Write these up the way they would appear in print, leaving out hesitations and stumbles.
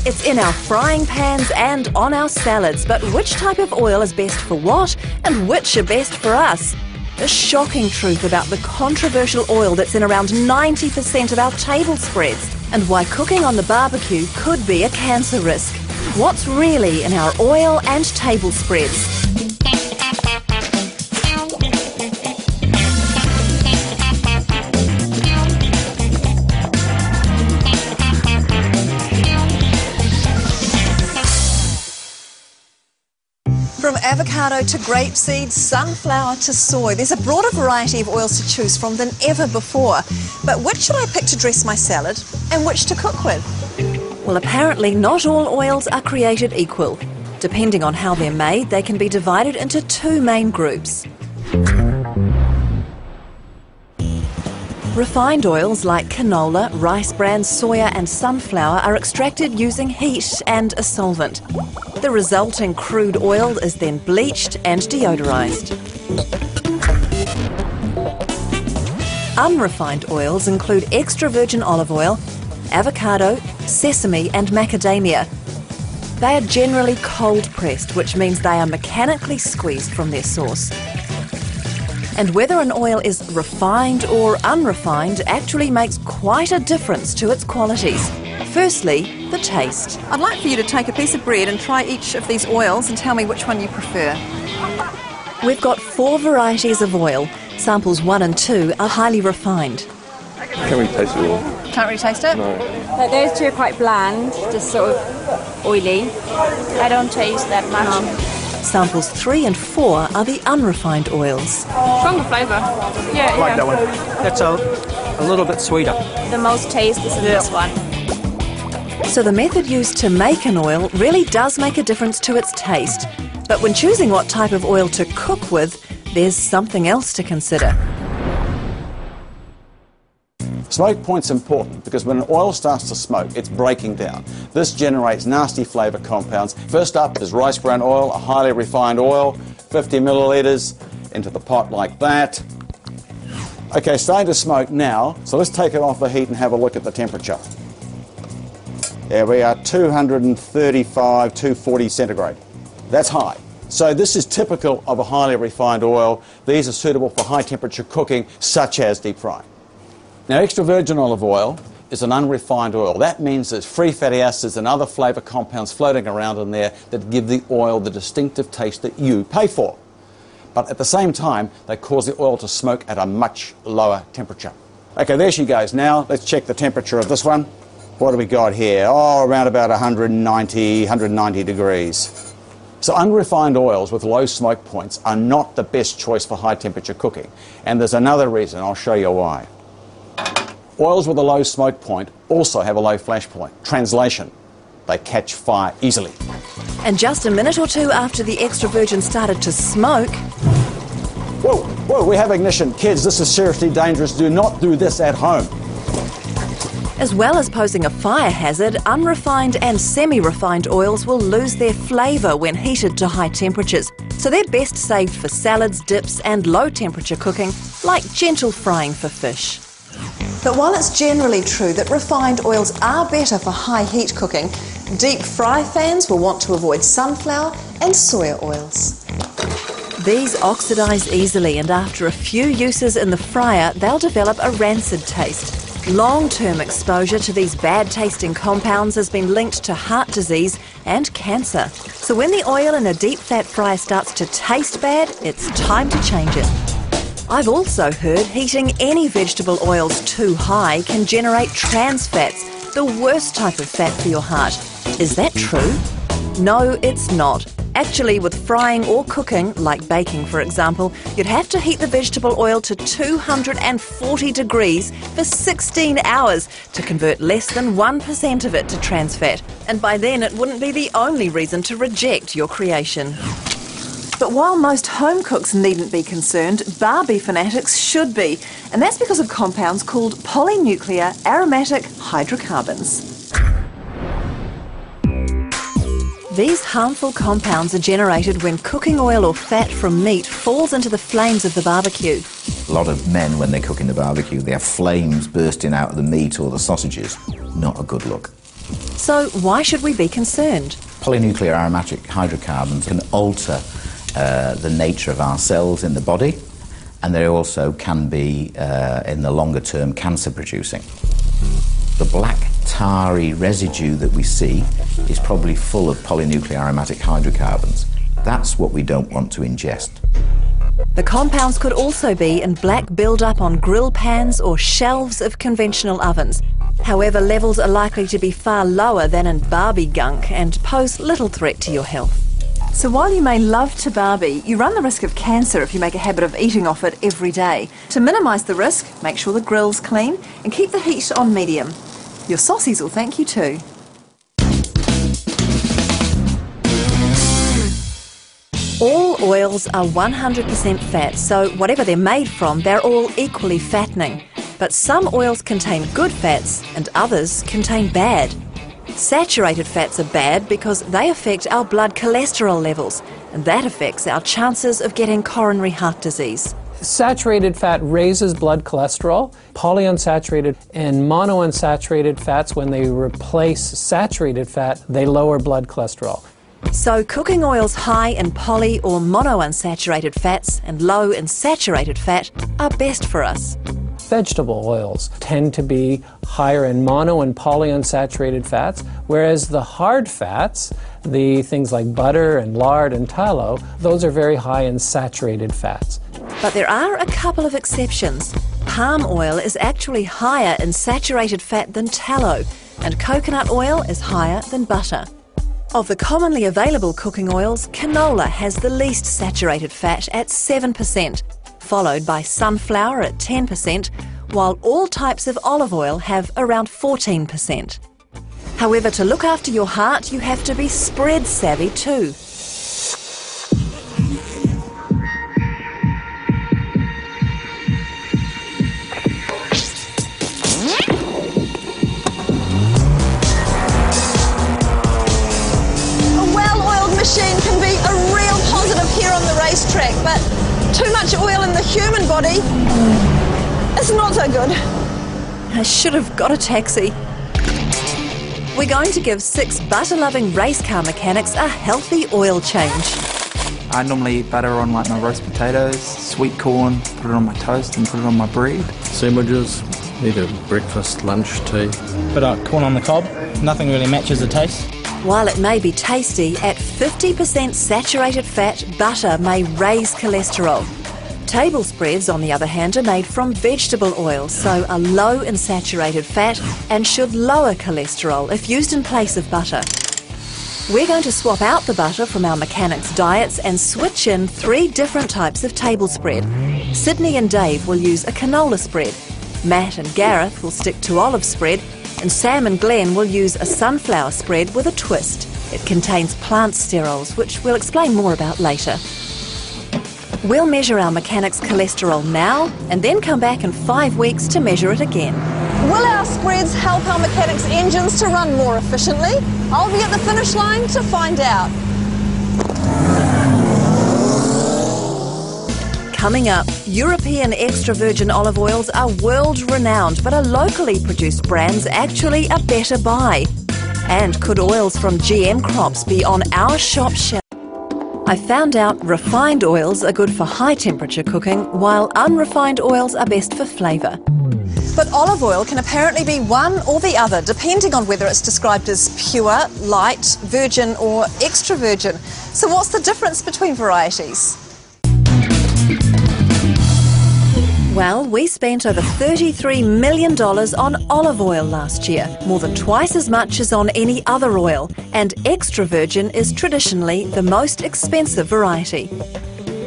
It's in our frying pans and on our salads, but which type of oil is best for what and which are best for us? The shocking truth about the controversial oil that's in around 90% of our table spreads, and why cooking on the barbecue could be a cancer risk. What's really in our oil and table spreads? From avocado to grapeseed, sunflower to soy, there's a broader variety of oils to choose from than ever before. But which should I pick to dress my salad and which to cook with? Well, apparently not all oils are created equal. Depending on how they're made, they can be divided into two main groups. Refined oils like canola, rice bran, soya and sunflower are extracted using heat and a solvent. The resulting crude oil is then bleached and deodorized. Unrefined oils include extra virgin olive oil, avocado, sesame and macadamia. They are generally cold pressed, which means they are mechanically squeezed from their source. And whether an oil is refined or unrefined actually makes quite a difference to its qualities. Firstly, the taste. I'd like for you to take a piece of bread and try each of these oils and tell me which one you prefer. We've got 4 varieties of oil. Samples 1 and 2 are highly refined. Can't really taste it all. Can't really taste it? No. But those two are quite bland, just sort of oily. I don't taste that much. Samples 3 and 4 are the unrefined oils. Stronger flavour. Yeah, I like that one. That's a little bit sweeter. The most taste is in this one. So the method used to make an oil really does make a difference to its taste. But when choosing what type of oil to cook with, there's something else to consider. Smoke point's important because when an oil starts to smoke, it's breaking down. This generates nasty flavour compounds. First up is rice bran oil, a highly refined oil, 50 millilitres into the pot like that. Okay, starting to smoke now, so let's take it off the heat and have a look at the temperature. There we are, 235, 240 centigrade. That's high. So this is typical of a highly refined oil. These are suitable for high temperature cooking, such as deep frying. Now, extra virgin olive oil is an unrefined oil. That means there's free fatty acids and other flavour compounds floating around in there that give the oil the distinctive taste that you pay for. But at the same time, they cause the oil to smoke at a much lower temperature. Okay, there she goes. Now, let's check the temperature of this one. What do we got here? Oh, around about 190 degrees. So unrefined oils with low smoke points are not the best choice for high temperature cooking. And there's another reason. I'll show you why. Oils with a low smoke point also have a low flash point. Translation, they catch fire easily. And just a minute or two after the extra virgin started to smoke... Whoa, we have ignition. Kids, this is seriously dangerous. Do not do this at home. As well as posing a fire hazard, unrefined and semi-refined oils will lose their flavour when heated to high temperatures. So they're best saved for salads, dips and low temperature cooking, like gentle frying for fish. But while it's generally true that refined oils are better for high heat cooking, deep fry fans will want to avoid sunflower and soya oils. These oxidise easily, and after a few uses in the fryer, they'll develop a rancid taste. Long-term exposure to these bad-tasting compounds has been linked to heart disease and cancer. So when the oil in a deep fat fryer starts to taste bad, it's time to change it. I've also heard heating any vegetable oils too high can generate trans fats, the worst type of fat for your heart. Is that true? No, it's not. Actually, with frying or cooking, like baking for example, you'd have to heat the vegetable oil to 240 degrees for 16 hours to convert less than 1% of it to trans fat. And by then it wouldn't be the only reason to reject your creation. But while most home cooks needn't be concerned, Barbie fanatics should be. And that's because of compounds called polynuclear aromatic hydrocarbons. These harmful compounds are generated when cooking oil or fat from meat falls into the flames of the barbecue. A lot of men, when they're cooking the barbecue, they have flames bursting out of the meat or the sausages. Not a good look. So why should we be concerned? Polynuclear aromatic hydrocarbons can alter the nature of our cells in the body, and they also can be, in the longer term, cancer producing. The black tarry residue that we see is probably full of polynuclear aromatic hydrocarbons. That's what we don't want to ingest. The compounds could also be in black build-up on grill pans or shelves of conventional ovens. However, levels are likely to be far lower than in Barbie gunk and pose little threat to your health. So while you may love to Barbie, you run the risk of cancer if you make a habit of eating off it every day. To minimise the risk, make sure the grill's clean and keep the heat on medium. Your saucies will thank you too. All oils are 100% fat, so whatever they're made from, they're all equally fattening. But some oils contain good fats and others contain bad. Saturated fats are bad because they affect our blood cholesterol levels, and that affects our chances of getting coronary heart disease. Saturated fat raises blood cholesterol. Polyunsaturated and monounsaturated fats, when they replace saturated fat, they lower blood cholesterol. So cooking oils high in poly or monounsaturated fats and low in saturated fat are best for us. Vegetable oils tend to be higher in mono and polyunsaturated fats, whereas the hard fats, the things like butter and lard and tallow, those are very high in saturated fats. But there are a couple of exceptions. Palm oil is actually higher in saturated fat than tallow, and coconut oil is higher than butter. Of the commonly available cooking oils, canola has the least saturated fat at 7%, followed by sunflower at 10%, while all types of olive oil have around 14%. However, to look after your heart, you have to be spread savvy too. Machine can be a real positive here on the racetrack, but too much oil in the human body is not so good. I should have got a taxi. We're going to give 6 butter-loving race car mechanics a healthy oil change. I normally eat butter on like my roast potatoes, sweet corn, put it on my toast and put it on my bread. Sandwiches, either breakfast, lunch, tea. Bit of corn on the cob, nothing really matches the taste. While it may be tasty, at 50% saturated fat, butter may raise cholesterol. Table spreads, on the other hand, are made from vegetable oil, so are low in saturated fat and should lower cholesterol if used in place of butter. We're going to swap out the butter from our mechanics' diets and switch in 3 different types of table spread. Sydney and Dave will use a canola spread. Matt and Gareth will stick to olive spread, and Sam and Glenn will use a sunflower spread with a twist. It contains plant sterols, which we'll explain more about later. We'll measure our mechanics' cholesterol now and then come back in 5 weeks to measure it again. Will our spreads help our mechanics' engines to run more efficiently? I'll be at the finish line to find out. Coming up, European extra virgin olive oils are world-renowned, but are locally produced brands actually a better buy? And could oils from GM crops be on our shop shelf? I found out refined oils are good for high-temperature cooking, while unrefined oils are best for flavour. But olive oil can apparently be one or the other, depending on whether it's described as pure, light, virgin or extra virgin. So what's the difference between varieties? Well, we spent over $33 million on olive oil last year, more than twice as much as on any other oil, and extra virgin is traditionally the most expensive variety.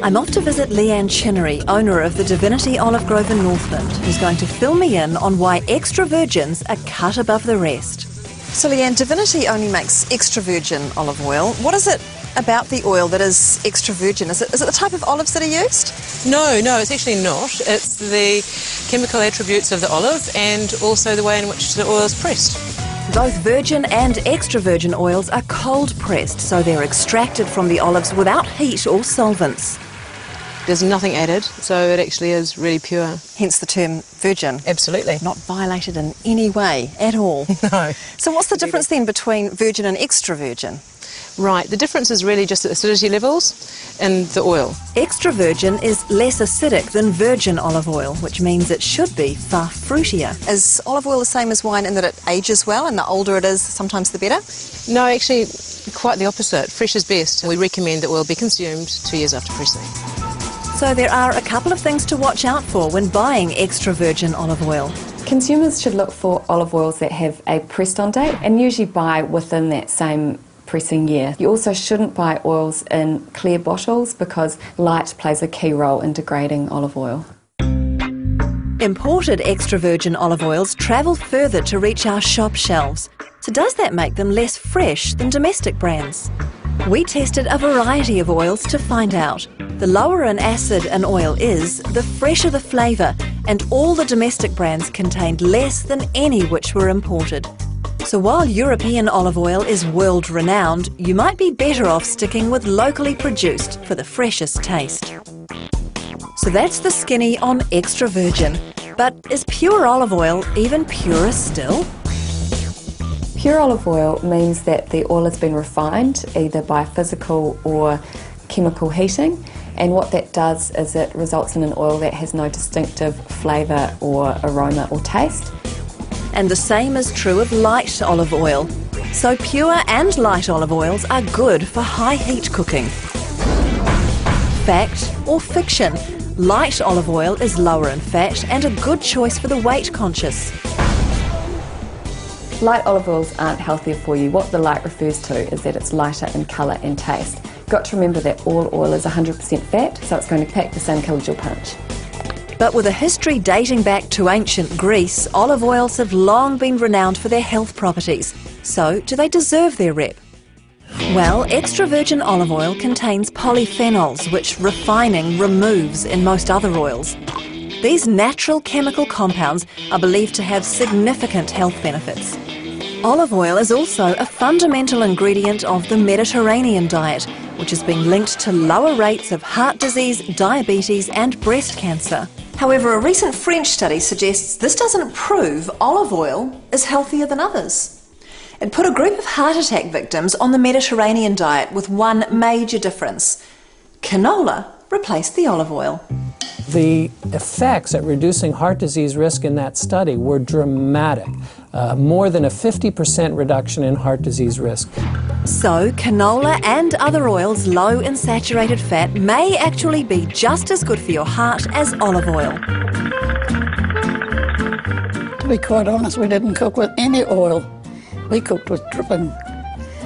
I'm off to visit Leanne Chinnery, owner of the Divinity Olive Grove in Northland, who's going to fill me in on why extra virgins are cut above the rest. So Leanne, Divinity only makes extra virgin olive oil. What is it about the oil that is extra virgin? Is it the type of olives that are used? No, it's actually not. It's the chemical attributes of the olive and also the way in which the oil is pressed. Both virgin and extra virgin oils are cold pressed, so they're extracted from the olives without heat or solvents. There's nothing added, so it actually is really pure. Hence the term virgin. Absolutely. Not violated in any way at all. No. So what's the difference then between virgin and extra virgin? Right, the difference is really just the acidity levels in the oil. Extra virgin is less acidic than virgin olive oil, which means it should be far fruitier. Is olive oil the same as wine in that it ages well, and the older it is, sometimes the better? No, actually, quite the opposite. Fresh is best. We recommend that oil be consumed 2 years after pressing. So there are a couple of things to watch out for when buying extra virgin olive oil. Consumers should look for olive oils that have a pressed-on date and usually buy within that same pressing year. You also shouldn't buy oils in clear bottles because light plays a key role in degrading olive oil. Imported extra virgin olive oils travel further to reach our shop shelves. So does that make them less fresh than domestic brands? We tested a variety of oils to find out. The lower in acid an oil is, the fresher the flavour, and all the domestic brands contained less than any which were imported. So while European olive oil is world-renowned, you might be better off sticking with locally produced for the freshest taste. So that's the skinny on extra virgin. But is pure olive oil even purer still? Pure olive oil means that the oil has been refined either by physical or chemical heating, and what that does is it results in an oil that has no distinctive flavour or aroma or taste. And the same is true of light olive oil. So pure and light olive oils are good for high heat cooking. Fact or fiction? Light olive oil is lower in fat and a good choice for the weight conscious. Light olive oils aren't healthier for you. What the light refers to is that it's lighter in colour and taste. You've got to remember that all oil is 100% fat, so it's going to pack the same kilojoule punch. But with a history dating back to ancient Greece, olive oils have long been renowned for their health properties. So, do they deserve their rep? Well, extra virgin olive oil contains polyphenols, which refining removes in most other oils. These natural chemical compounds are believed to have significant health benefits. Olive oil is also a fundamental ingredient of the Mediterranean diet, which has been linked to lower rates of heart disease, diabetes and breast cancer. However, a recent French study suggests this doesn't prove olive oil is healthier than others. It put a group of heart attack victims on the Mediterranean diet with one major difference. Canola replaced the olive oil. The effects at reducing heart disease risk in that study were dramatic. More than a 50% reduction in heart disease risk. So, canola and other oils low in saturated fat may actually be just as good for your heart as olive oil. To be quite honest, we didn't cook with any oil. We cooked with dripping.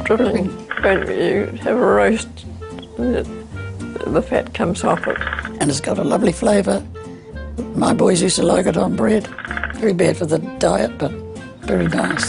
When you have a roast, the fat comes off it. And it's got a lovely flavour. My boys used to like it on bread. Very bad for the diet, but very nice.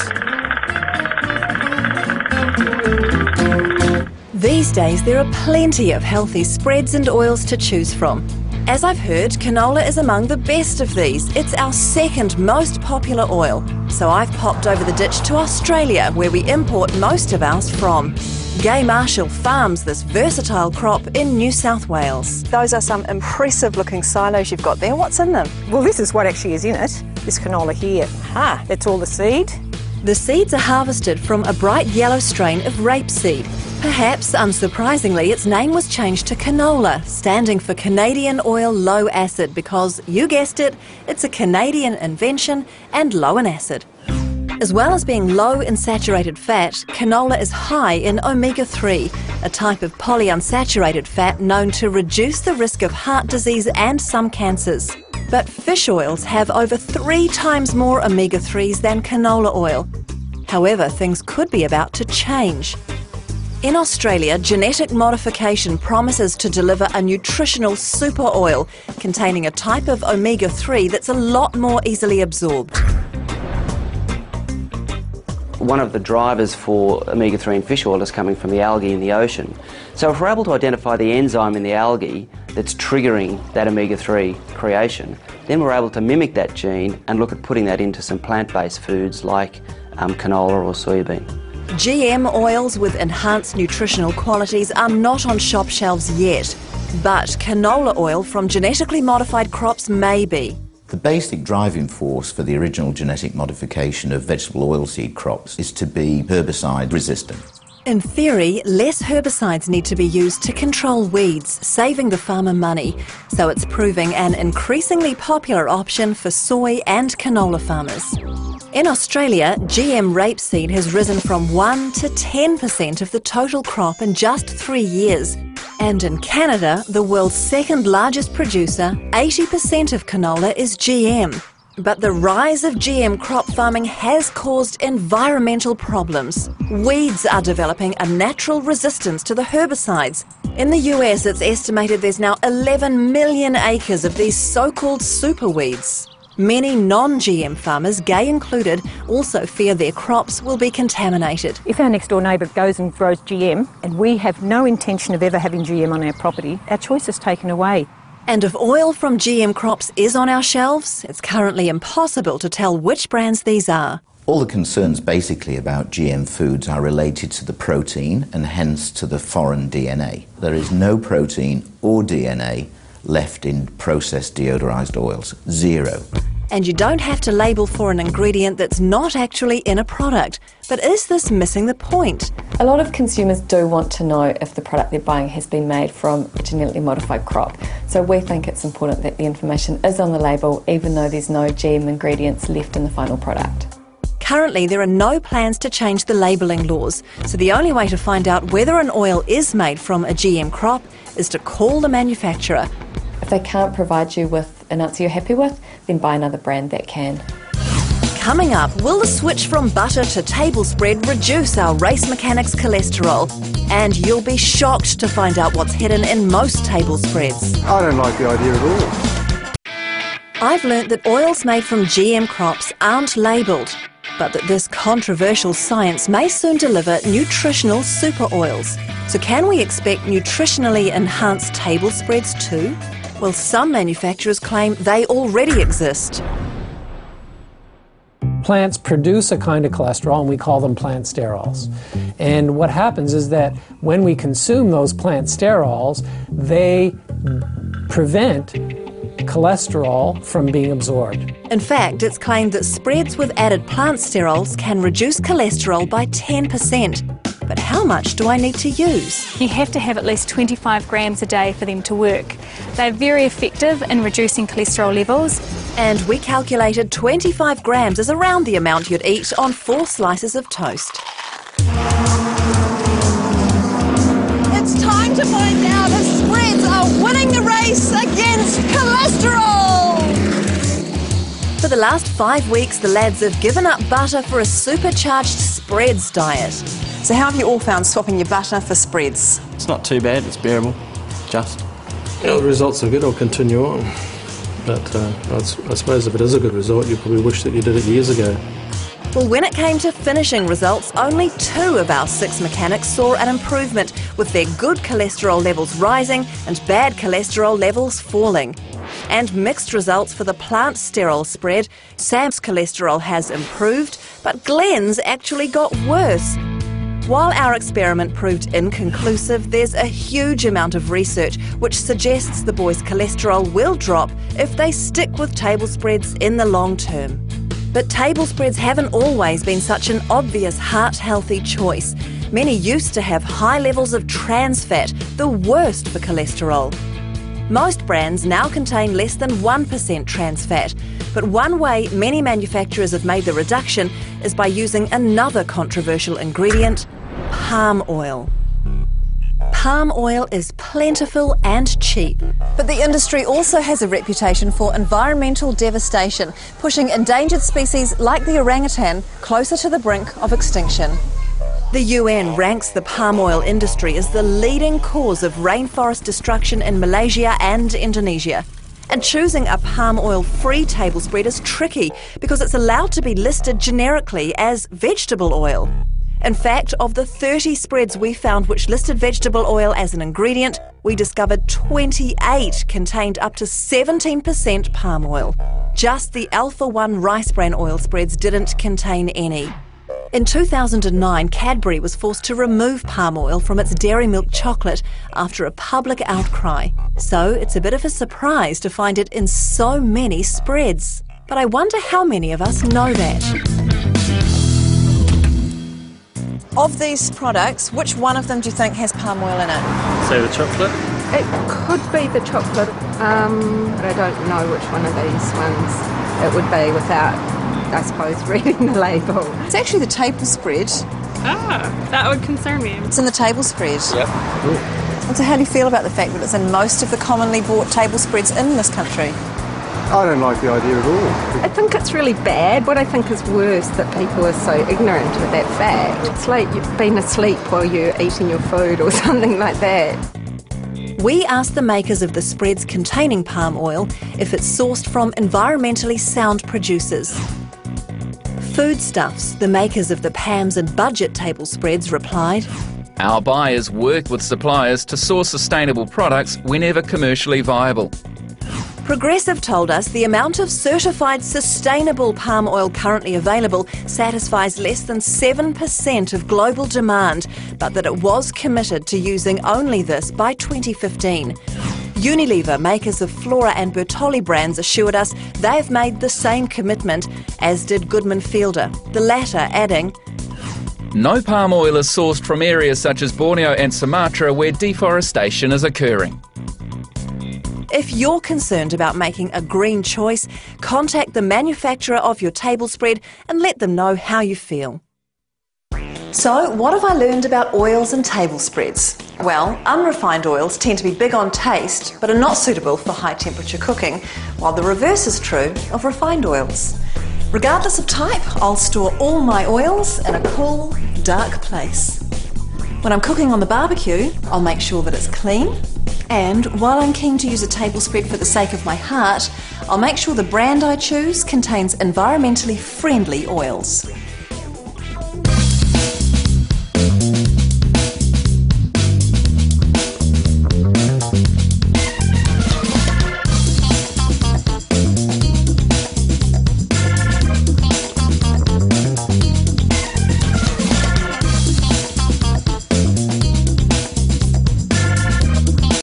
These days there are plenty of healthy spreads and oils to choose from. As I've heard, canola is among the best of these. It's our second most popular oil. So I've popped over the ditch to Australia, where we import most of ours from. Gai Marshall farms this versatile crop in New South Wales. Those are some impressive looking silos you've got there. What's in them? Well, this is what actually is in it, this canola here. That's all the seed. The seeds are harvested from a bright yellow strain of rapeseed. Perhaps unsurprisingly, its name was changed to canola, standing for Canadian Oil Low Acid because, you guessed it, it's a Canadian invention and low in acid. As well as being low in saturated fat, canola is high in omega-3, a type of polyunsaturated fat known to reduce the risk of heart disease and some cancers. But fish oils have over 3 times more omega-3s than canola oil. However, things could be about to change. In Australia, genetic modification promises to deliver a nutritional super oil containing a type of omega-3 that's a lot more easily absorbed. One of the drivers for omega-3 in fish oil is coming from the algae in the ocean. So if we're able to identify the enzyme in the algae that's triggering that omega-3 creation, then we're able to mimic that gene and look at putting that into some plant-based foods like canola or soybean. GM oils with enhanced nutritional qualities are not on shop shelves yet, But canola oil from genetically modified crops may be. The basic driving force for the original genetic modification of vegetable oilseed crops is to be herbicide resistant. In theory, less herbicides need to be used to control weeds, saving the farmer money. So it's proving an increasingly popular option for soy and canola farmers. In Australia, GM rapeseed has risen from 1 to 10% of the total crop in just 3 years. And in Canada, the world's second largest producer, 80% of canola is GM. But the rise of GM crop farming has caused environmental problems. Weeds are developing a natural resistance to the herbicides. In the US, it's estimated there's now 11 million acres of these so-called superweeds. Many non-GM farmers, gay included, also fear their crops will be contaminated. If our next door neighbour goes and grows GM and we have no intention of ever having GM on our property, our choice is taken away. And if oil from GM crops is on our shelves, it's currently impossible to tell which brands these are. All the concerns basically about GM foods are related to the protein and hence to the foreign DNA. There is no protein or DNA left in processed deodorized oils. Zero. And you don't have to label for an ingredient that's not actually in a product. But is this missing the point? A lot of consumers do want to know if the product they're buying has been made from a genetically modified crop. So we think it's important that the information is on the label, even though there's no GM ingredients left in the final product. Currently, there are no plans to change the labelling laws, so the only way to find out whether an oil is made from a GM crop is to call the manufacturer. If they can't provide you with an answer you're happy with, then buy another brand that can. Coming up, will the switch from butter to table spread reduce our race mechanics cholesterol? And you'll be shocked to find out what's hidden in most table spreads. I don't like the idea at all. I've learnt that oils made from GM crops aren't labelled, but that this controversial science may soon deliver nutritional super oils. So can we expect nutritionally enhanced table spreads too? Well, some manufacturers claim they already exist. Plants produce a kind of cholesterol, and we call them plant sterols. And what happens is that when we consume those plant sterols, they prevent cholesterol from being absorbed. In fact, it's claimed that spreads with added plant sterols can reduce cholesterol by 10%. But how much do I need to use? You have to have at least 25 grams a day for them to work. They're very effective in reducing cholesterol levels. And we calculated 25 grams is around the amount you'd eat on 4 slices of toast. It's time to find out if spreads are winning the race against cholesterol! For the last 5 weeks, the lads have given up butter for a supercharged spreads diet. So how have you all found swapping your butter for spreads? It's not too bad, it's bearable, just. The results are good, I'll continue on. But I suppose if it is a good result, you probably wish that you did it years ago. Well, when it came to finishing results, only 2 of our 6 mechanics saw an improvement, with their good cholesterol levels rising and bad cholesterol levels falling. And mixed results for the plant sterol spread. Sam's cholesterol has improved, but Glenn's actually got worse. While our experiment proved inconclusive, there's a huge amount of research which suggests the boys' cholesterol will drop if they stick with table spreads in the long term. But table spreads haven't always been such an obvious heart-healthy choice. Many used to have high levels of trans fat, the worst for cholesterol. Most brands now contain less than 1% trans fat, but one way many manufacturers have made the reduction is by using another controversial ingredient, palm oil. Palm oil is plentiful and cheap. But the industry also has a reputation for environmental devastation, pushing endangered species like the orangutan closer to the brink of extinction. The UN ranks the palm oil industry as the leading cause of rainforest destruction in Malaysia and Indonesia. And choosing a palm oil-free table spread is tricky because it's allowed to be listed generically as vegetable oil. In fact, of the 30 spreads we found which listed vegetable oil as an ingredient, we discovered 28 contained up to 17% palm oil. Just the Alpha One rice bran oil spreads didn't contain any. In 2009, Cadbury was forced to remove palm oil from its dairy milk chocolate after a public outcry. So it's a bit of a surprise to find it in so many spreads. But I wonder how many of us know that. Of these products, which one of them do you think has palm oil in it? Say the chocolate? It could be the chocolate, but I don't know which one of these ones it would be without, I suppose, reading the label. It's actually the table spread. Ah, that would concern me. It's in the table spread. Yep. And so how do you feel about the fact that it's in most of the commonly bought table spreads in this country? I don't like the idea at all. I think it's really bad. What I think is worse that people are so ignorant of that fact. It's like you've been asleep while you're eating your food or something like that. We asked the makers of the spreads containing palm oil if it's sourced from environmentally sound producers. Foodstuffs, the makers of the Pams and Budget table spreads, replied, "Our buyers work with suppliers to source sustainable products whenever commercially viable." Progressive told us the amount of certified sustainable palm oil currently available satisfies less than 7% of global demand, but that it was committed to using only this by 2015. Unilever, makers of Flora and Bertolli brands, assured us they've made the same commitment, as did Goodman Fielder, the latter adding, "No palm oil is sourced from areas such as Borneo and Sumatra where deforestation is occurring." If you're concerned about making a green choice, contact the manufacturer of your table spread and let them know how you feel. So, what have I learned about oils and table spreads? Well, unrefined oils tend to be big on taste, but are not suitable for high temperature cooking, while the reverse is true of refined oils. Regardless of type, I'll store all my oils in a cool, dark place. When I'm cooking on the barbecue, I'll make sure that it's clean. And while I'm keen to use a table spread for the sake of my heart, I'll make sure the brand I choose contains environmentally friendly oils.